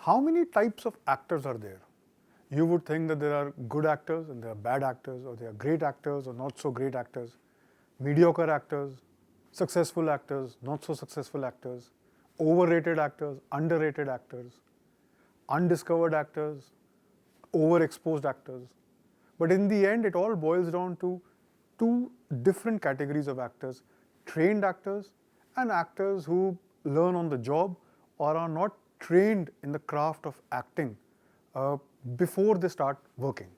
How many types of actors are there? You would think that there are good actors and there are bad actors, or there are great actors or not so great actors, mediocre actors, successful actors, not so successful actors, overrated actors, underrated actors, undiscovered actors, overexposed actors. But in the end, it all boils down to two different categories of actors: trained actors and actors who learn on the job or are not trained in the craft of acting uh, before they start working.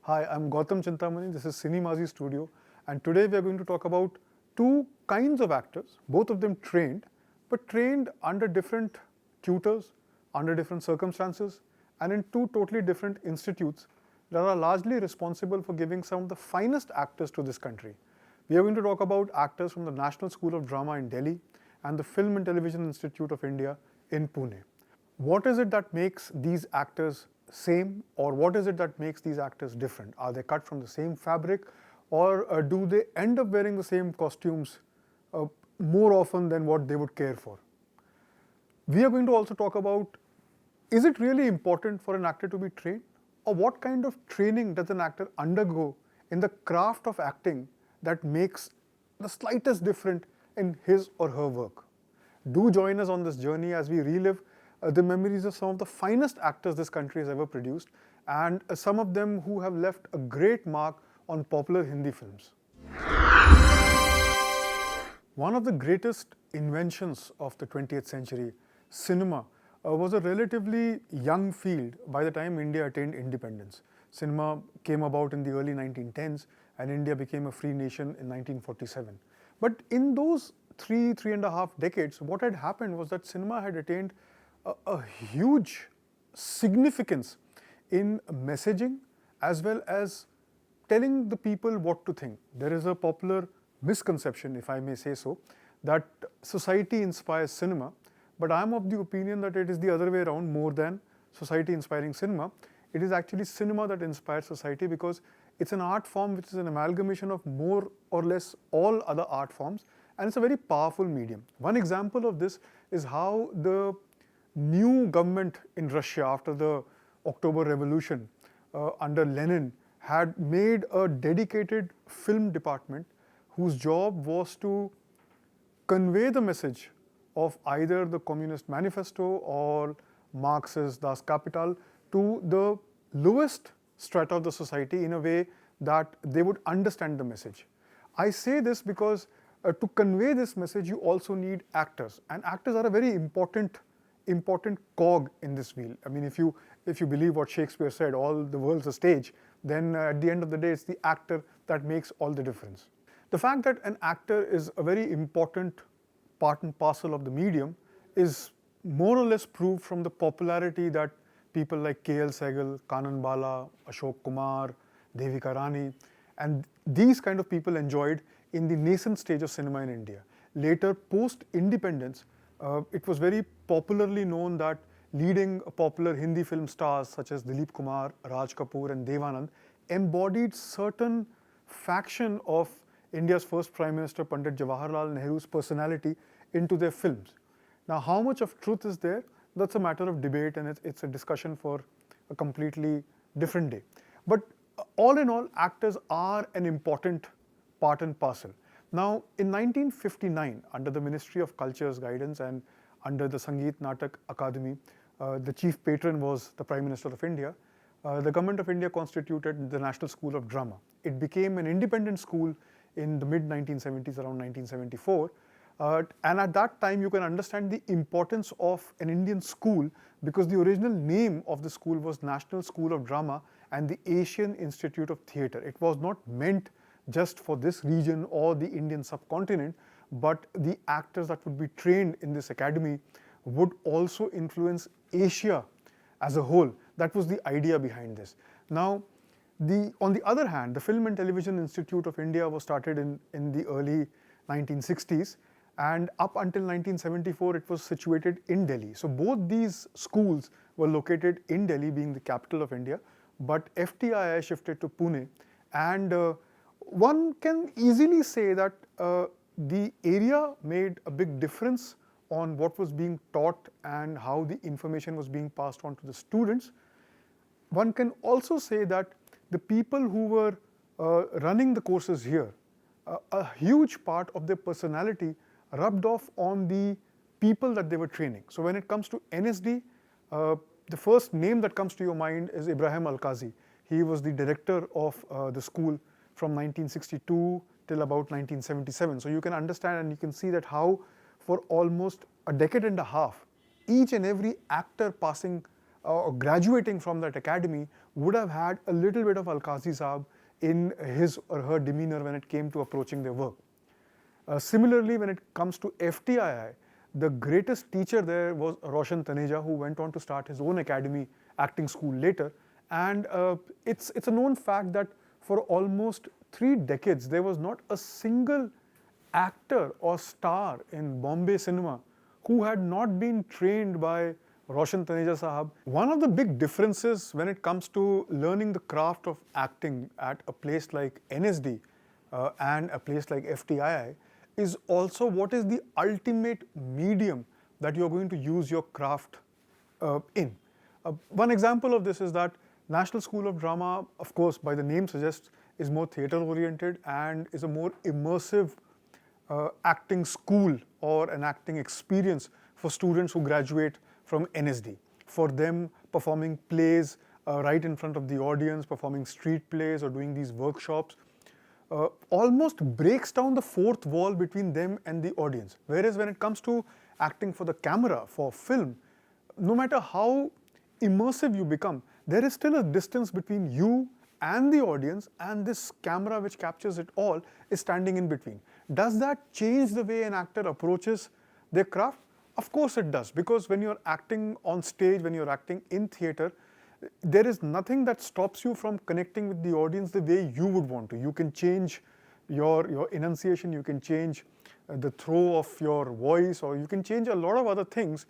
Hi, I'm Gautam Chintamani. This is Cinemazi Studio, and today we are going to talk about two kinds of actors, both of them trained, but trained under different tutors, under different circumstances, and in two totally different institutes that are largely responsible for giving some of the finest actors to this country. We are going to talk about actors from the National School of Drama in Delhi and the Film and Television Institute of India in Pune. What is it that makes these actors same, or what is it that makes these actors different? Are they cut from the same fabric, or do they end up wearing the same costumes more often than what they would care for? We are going to also talk about, is it really important for an actor to be trained, or what kind of training does an actor undergo in the craft of acting that makes the slightest difference in his or her work? Do join us on this journey as we relive the memories of some of the finest actors this country has ever produced, and some of them who have left a great mark on popular Hindi films. One of the greatest inventions of the 20th century, cinema, was a relatively young field by the time India attained independence. Cinema came about in the early 1910s, and India became a free nation in 1947. But in those three and a half decades, what had happened was that cinema had attained a huge significance in messaging as well as telling the people what to think. There is a popular misconception, if I may say so, that society inspires cinema, but I am of the opinion that it is the other way around. More than society inspiring cinema, it is actually cinema that inspires society, because it's an art form which is an amalgamation of more or less all other art forms, and it's a very powerful medium. One example of this is how the new government in Russia after the October Revolution under Lenin had made a dedicated film department whose job was to convey the message of either the Communist Manifesto or Marx's Das Kapital to the lowest strata of the society in a way that they would understand the message. I say this because to convey this message, you also need actors, and actors are a very important cog in this wheel. I mean, if you believe what Shakespeare said, all the world's a stage, then at the end of the day, it's the actor that makes all the difference. The fact that an actor is a very important part and parcel of the medium is more or less proved from the popularity that people like K.L. Sehgal, Kanan Bala, Ashok Kumar, Devika Rani, and these kind of people enjoyed in the nascent stage of cinema in India. Later, post-independence, it was very popularly known that leading popular Hindi film stars such as Dilip Kumar, Raj Kapoor and Dev Anand embodied certain faction of India's first Prime Minister Pandit Jawaharlal Nehru's personality into their films. Now, how much of truth is there? That's a matter of debate, and it's a discussion for a completely different day. But all in all, actors are an important part and parcel. Now, in 1959, under the Ministry of Culture's guidance and under the Sangeet Natak Akademi, the chief patron was the Prime Minister of India. The Government of India constituted the National School of Drama. It became an independent school in the mid-1970s, around 1974. And at that time, you can understand the importance of an Indian school, because the original name of the school was National School of Drama and the Asian Institute of Theatre. It was not meant just for this region or the Indian subcontinent, but the actors that would be trained in this academy would also influence Asia as a whole. That was the idea behind this. Now, on the other hand, the Film and Television Institute of India was started in the early 1960s, and up until 1974 it was situated in Delhi. So both these schools were located in Delhi, being the capital of India, but FTII shifted to Pune, and one can easily say that the area made a big difference on what was being taught and how the information was being passed on to the students, one can also say that the people who were running the courses here, a huge part of their personality rubbed off on the people that they were training. So when it comes to NSD, the first name that comes to your mind is Ibrahim Al-Qazi. He was the director of the school from 1962 till about 1977. So you can understand and you can see that how for almost a decade and a half, each and every actor passing or graduating from that academy would have had a little bit of Al-Qazi Saab in his or her demeanor when it came to approaching their work. Similarly, when it comes to FTII, the greatest teacher there was Roshan Taneja, who went on to start his own academy, acting school later. And it's a known fact that for almost 3 decades, there was not a single actor or star in Bombay cinema who had not been trained by Roshan Taneja Sahab. One of the big differences when it comes to learning the craft of acting at a place like NSD and a place like FTII is also what is the ultimate medium that you're going to use your craft in. One example of this is that National School of Drama, of course, by the name suggests, is more theatre oriented and is a more immersive acting school or an acting experience for students who graduate from NSD. For them, performing plays right in front of the audience, performing street plays or doing these workshops, almost breaks down the fourth wall between them and the audience. Whereas when it comes to acting for the camera, for film, no matter how immersive you become, there is still a distance between you and the audience, and this camera which captures it all is standing in between. Does that change the way an actor approaches their craft? Of course it does, because when you're acting on stage, when you're acting in theatre, there is nothing that stops you from connecting with the audience the way you would want to. You can change your enunciation, you can change the throw of your voice, or you can change a lot of other things.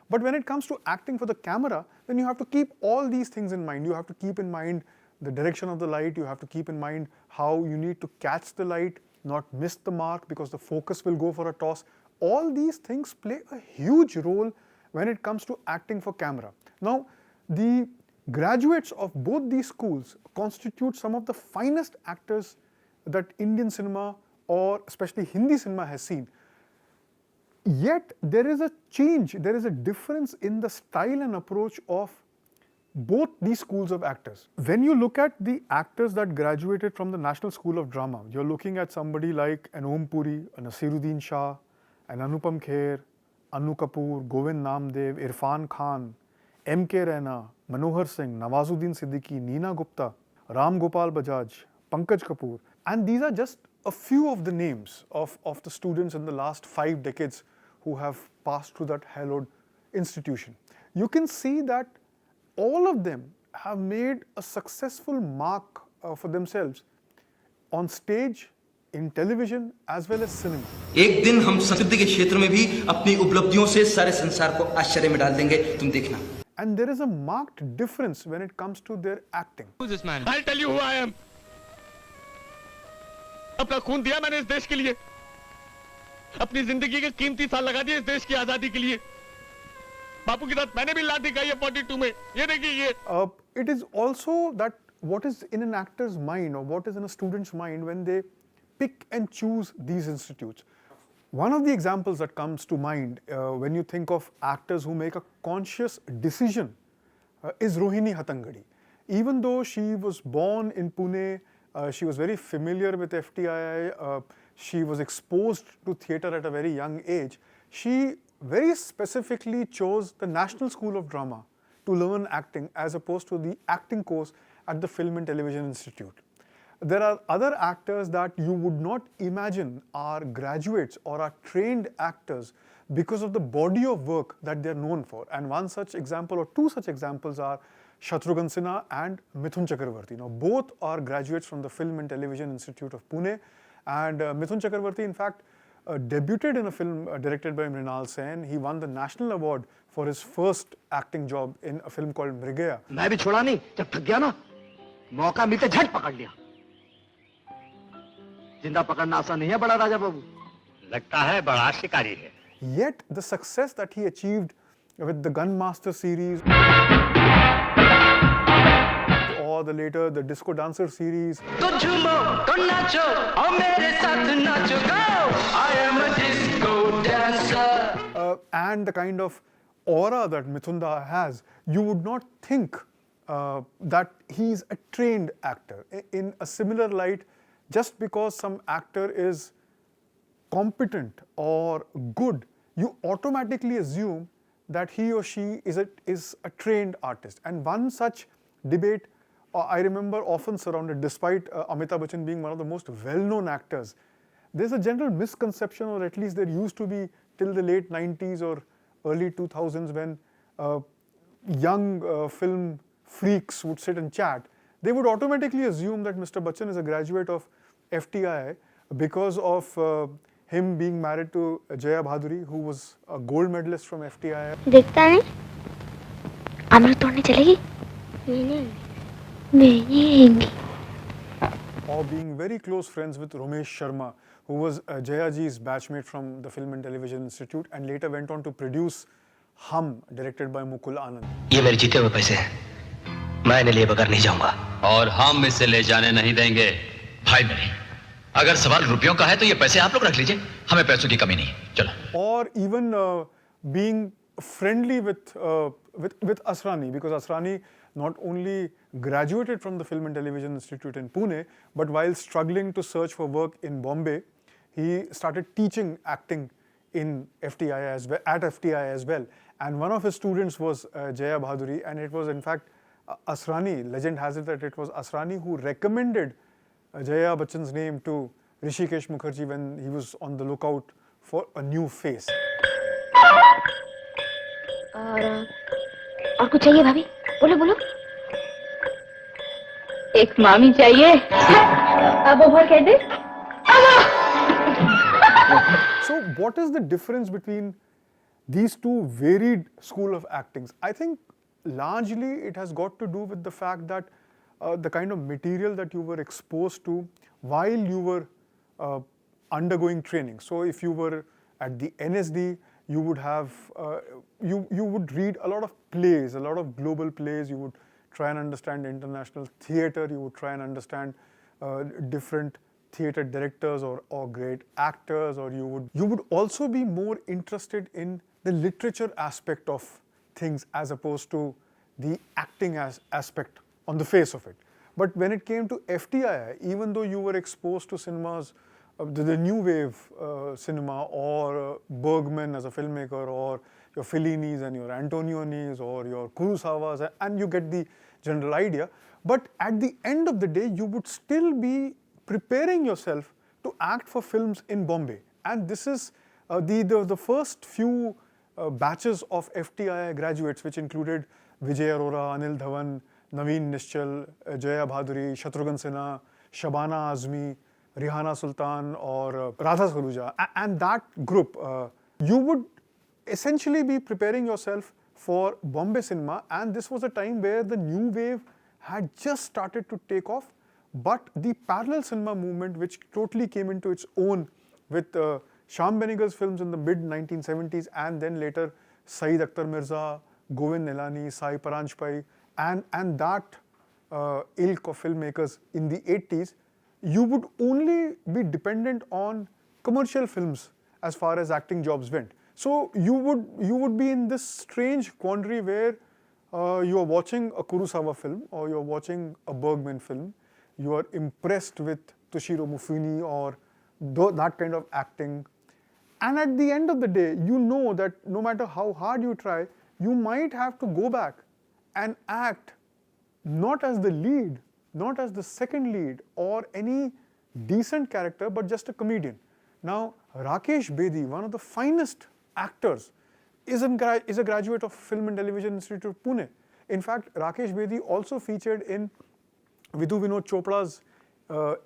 But when it comes to acting for the camera, then you have to keep all these things in mind. You have to keep in mind the direction of the light, you have to keep in mind how you need to catch the light, not miss the mark because the focus will go for a toss. All these things play a huge role when it comes to acting for camera. Now, the graduates of both these schools constitute some of the finest actors that Indian cinema or especially Hindi cinema has seen. Yet there is a change, there is a difference in the style and approach of both these schools of actors. When you look at the actors that graduated from the National School of Drama, you're looking at somebody like an Om Puri, a Nasiruddin Shah, an Anupam Kher, Anu Kapoor, Govind Namdev, Irfan Khan, M.K. Raina, Manohar Singh, Nawazuddin Siddiqui, Neena Gupta, Ram Gopal Bajaj, Pankaj Kapoor. And these are just a few of the names of the students in the last 5 decades who have passed through that hallowed institution. You can see that all of them have made a successful mark for themselves on stage, in television as well as cinema. एक दिन हम संस्कृति के क्षेत्र में भी अपनी उपलब्धियों से सारे संसार को आश्चर्य में डाल देंगे, तुम देखना. And there is a marked difference when it comes to their acting. Who's this man? I'll tell you who I am. अपना खून दिया मैंने इस देश के लिए, अपनी जिंदगी के कीमती साल लगा दिए इस देश की आजादी के लिए. बापू की साथ मैंने भी लाठी खाई है 42 में. ये देखिए ये. It is also that what is in an actor's mind or what is in a student's mind when they pick and choose these institutes. One of the examples that comes to mind when you think of actors who make a conscious decision is Rohini Hattangadi. Even though she was born in Pune, she was very familiar with FTII, she was exposed to theatre at a very young age, she very specifically chose the National School of Drama to learn acting as opposed to the acting course at the Film and Television Institute. There are other actors that you would not imagine are graduates or are trained actors because of the body of work that they are known for. And one such example or two such examples are Shatrughan Sinha and Mithun Chakravarti. Now, both are graduates from the Film and Television Institute of Pune. And Mithun Chakravarti, in fact, debuted in a film directed by Mrinal Sen. He won the National Award for his first acting job in a film called Mrigaya. मैं भी छोड़ा नहीं, जब थक गया ना, मौका मिलते झट पकड़ लिया. जिंदा पकड़ना आसान नहीं है बड़ा राजा बाबू. लगता है बड़ा शिकारी है. Yet the success that he achieved with the Gunmaster series or the later the Disco Dancer series तो झूमो तो नाचो और मेरे साथ नाचो go I am a disco dancer and the kind of aura that Mithunda has, you would not think that he's a trained actor. In a similar light, just because some actor is competent or good, you automatically assume that he or she is a trained artist. And one such debate I remember often surrounded, despite Amitabh Bachchan being one of the most well-known actors, there's a general misconception, or at least there used to be till the late 90s or early 2000s when young film freaks would sit and chat. They would automatically assume that Mr. Bachchan is a graduate of FTII because of him being married to Jaya Bhaduri, who was a gold medalist from FTII. देखता नहीं अमृत तोड़ने चलेगी नहीं Or being very close friends with Romesh Sharma, who was Jayaji's batchmate from the Film and Television Institute and later went on to produce Hum, directed by Mukul Anand. ये मेरे जीते हुए पैसे हैं मैं इन्हें लिए बगैर नहीं जाऊंगा और हम इसे ले जाने नहीं देंगे भाई मेरे अगर सवाल रुपयों का है तो ये पैसे आप लोग रख लीजिए हमें पैसों की कमी नहीं चलो Or even being friendly with Asrani, because Asrani not only graduated from the Film and Television Institute in Pune, but while struggling to search for work in Bombay, he started teaching acting in FTI as well, at FTI as well. And one of his students was Jaya Bhaduri, and it was in fact Asrani, legend has it that it was Asrani who recommended Jaya Bachchan's name to Rishikesh Mukherjee when he was on the lookout for a new face. और कुछ चाहिए भाभी बोलो बोलो एक मामी चाहिए अब ओवर कह दे So what is the difference between these two varied school of actings? I think largely it has got to do with the fact that the kind of material that you were exposed to while you were undergoing training. So if you were at the NSD, you would have you would read a lot of plays, a lot of global plays. You would try and understand international theatre. You would try and understand different theatre directors or great actors, or you would also be more interested in the literature aspect of things as opposed to the acting aspect on the face of it. But when it came to FTI, even though you were exposed to cinemas, the new wave cinema, or Bergman as a filmmaker, or your Fellinis and your Antonionis or your Kurosawas, and you get the general idea. But at the end of the day, you would still be preparing yourself to act for films in Bombay. And this is the first few batches of FTI graduates, which included Vijay Arora, Anil Dhawan, Naveen Nischal, Jaya Bhaduri, Shatrughan Sinha, Shabana Azmi, Rihana Sultan, or Radha Saluja. And that group, you would essentially be preparing yourself for Bombay cinema, and this was a time where the new wave had just started to take off, but the parallel cinema movement, which totally came into its own with Shyam Benegal's films in the mid-1970s, and then later Saeed Akhtar Mirza, Govind Nilani, Sai Paranjpai, and that ilk of filmmakers in the 80s, you would only be dependent on commercial films as far as acting jobs went. So you would be in this strange quandary where you are watching a Kurosawa film or you are watching a Bergman film, you are impressed with Toshiro Mifune or that kind of acting, and at the end of the day, you know that no matter how hard you try, you might have to go back and act not as the lead, not as the second lead or any decent character, but just a comedian. Now, Rakesh Bedi, one of the finest actors, is a graduate of Film and Television Institute, Pune. In fact, Rakesh Bedi also featured in Vidhu Vinod Chopra's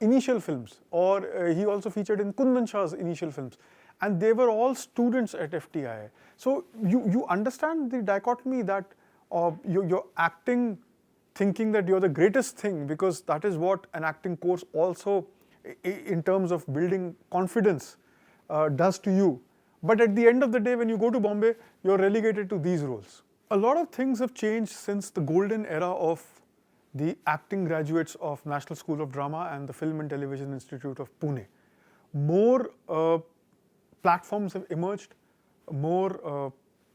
initial films, or he also featured in Kundan Shah's initial films, and they were all students at FTI. So you understand the dichotomy that you're acting thinking that you're the greatest thing, because that is what an acting course also, in terms of building confidence, does to you. But at the end of the day, when you go to Bombay, you're relegated to these roles. A lot of things have changed since the golden era of the acting graduates of National School of Drama and the Film and Television Institute of Pune. More platforms have emerged, more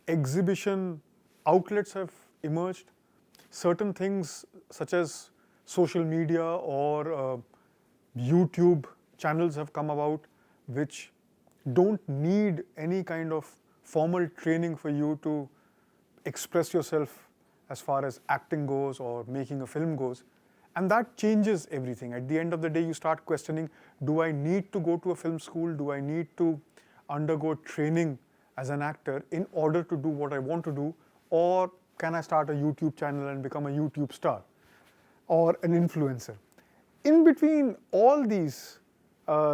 exhibition outlets have emerged. Certain things such as social media or YouTube channels have come about which don't need any kind of formal training for you to express yourself as far as acting goes or making a film goes. And that changes everything. At the end of the day, you start questioning, do I need to go to a film school? Do I need to undergo training as an actor in order to do what I want to do? Or can I start a YouTube channel and become a YouTube star or an influencer? In between all these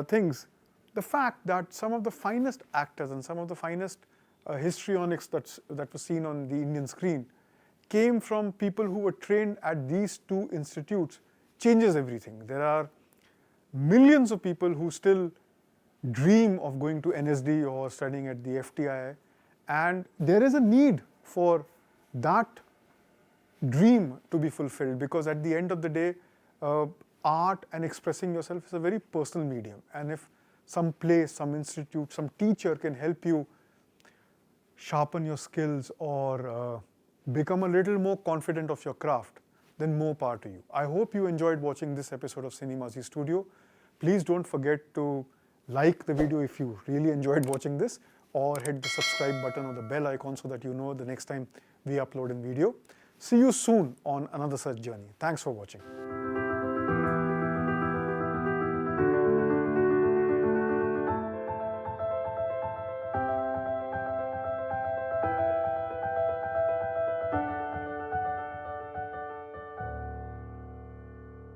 things, the fact that some of the finest actors and some of the finest histrionics that was seen on the Indian screen came from people who were trained at these two institutes changes everything. There are millions of people who still dream of going to NSD or studying at the FTII, and there is a need for that dream to be fulfilled, because at the end of the day, art and expressing yourself is a very personal medium, and if some place, some institute, some teacher can help you sharpen your skills or become a little more confident of your craft, then more power to you. I hope you enjoyed watching this episode of Cinemazee Studio. Please don't forget to like the video if you really enjoyed watching this, or hit the subscribe button or the bell icon so that you know the next time we upload a video. See you soon on another such journey. Thanks for watching.